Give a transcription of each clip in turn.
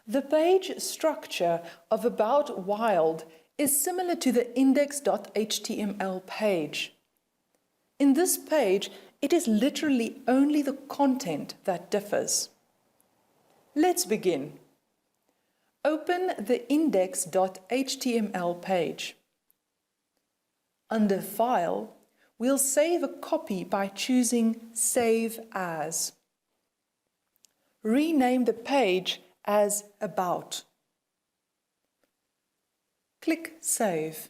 The page structure of About Wild is similar to the index.html page. In this page, it is literally only the content that differs. Let's begin. Open the index.html page. Under File, we'll save a copy by choosing Save As. Rename the page as About. Click Save.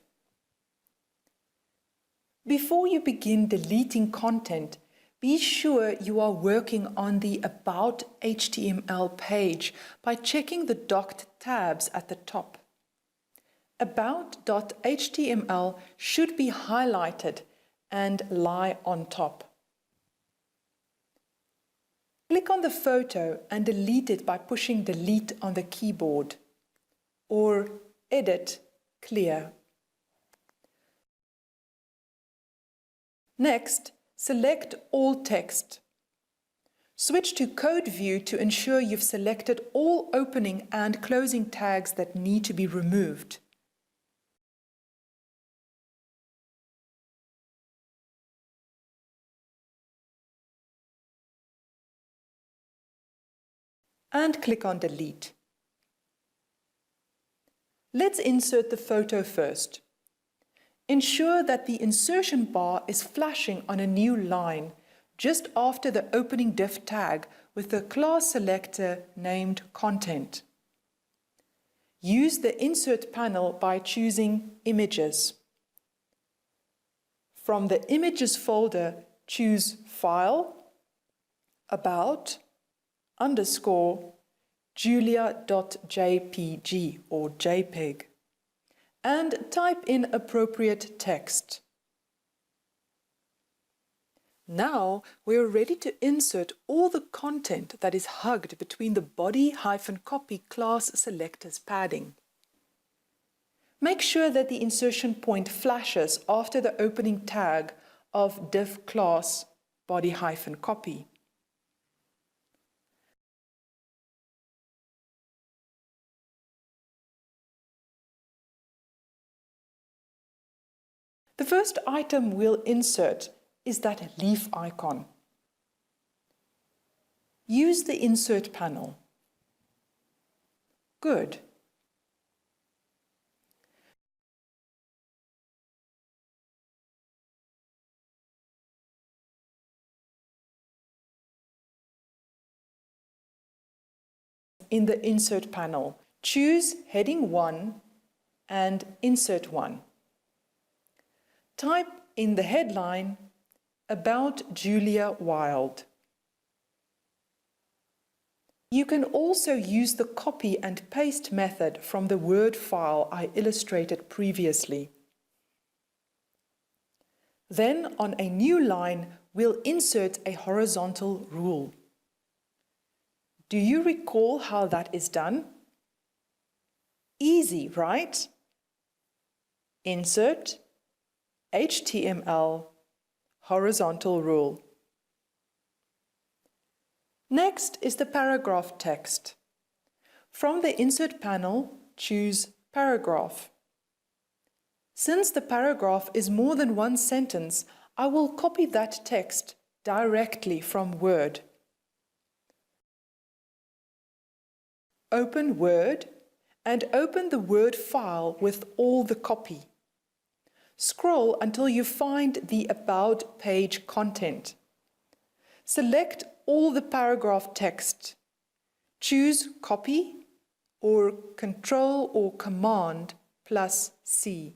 Before you begin deleting content, be sure you are working on the About HTML page by checking the docked tabs at the top. About.html should be highlighted and lie on top. Click on the photo and delete it by pushing Delete on the keyboard, or Edit, Clear. Next, select all text. Switch to Code View to ensure you've selected all opening and closing tags that need to be removed. And click on Delete. Let's insert the photo first. Ensure that the insertion bar is flashing on a new line just after the opening div tag with the class selector named Content. Use the Insert panel by choosing Images. From the Images folder, choose File, About, _Julia.jpg or JPEG, and type in appropriate text. Now we're ready to insert all the content that is hugged between the body-copy class selector's padding. Make sure that the insertion point flashes after the opening tag of div class body-copy. The first item we'll insert is that leaf icon. Use the Insert panel. Good. In the Insert panel, choose Heading 1 and Insert 1. Type in the headline, About Julia Wild. You can also use the copy and paste method from the Word file I illustrated previously. Then, on a new line, we'll insert a horizontal rule. Do you recall how that is done? Easy, right? Insert, HTML, horizontal rule. Next is the paragraph text. From the Insert panel, choose Paragraph. Since the paragraph is more than one sentence, I will copy that text directly from Word. Open Word and open the Word file with all the copy. Scroll until you find the About page content. Select all the paragraph text. Choose Copy or Control or Command plus C.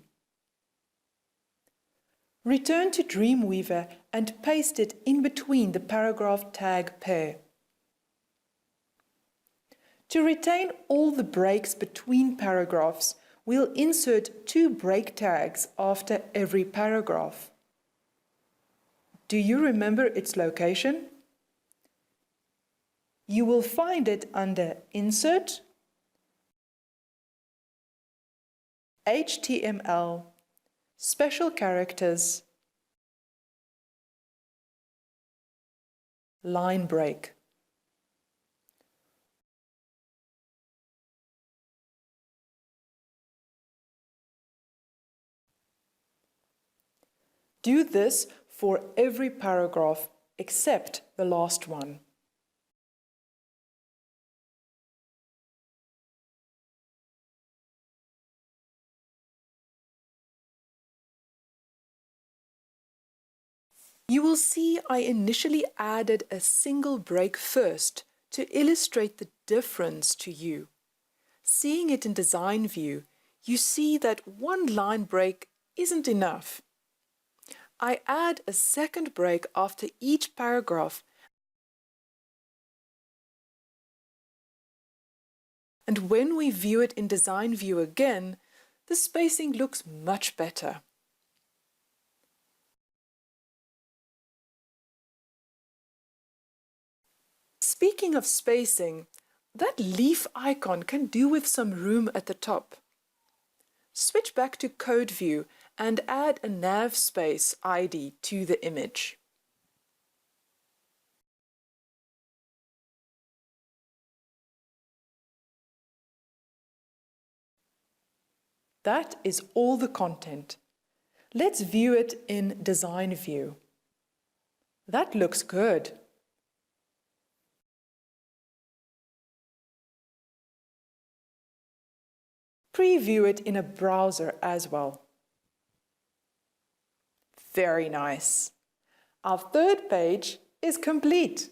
Return to Dreamweaver and paste it in between the paragraph tag pair. To retain all the breaks between paragraphs, we'll insert 2 break tags after every paragraph. Do you remember its location? You will find it under Insert, HTML, Special Characters, Line Break. Do this for every paragraph except the last one. You will see I initially added a single break first to illustrate the difference to you. Seeing it in design view, you see that one line break isn't enough. I add a second break after each paragraph, and when we view it in design view again, the spacing looks much better. Speaking of spacing, that leaf icon can do with some room at the top. Switch back to Code View and add a nav space ID to the image. That is all the content. Let's view it in Design View. That looks good. Preview it in a browser as well. Very nice. Our third page is complete.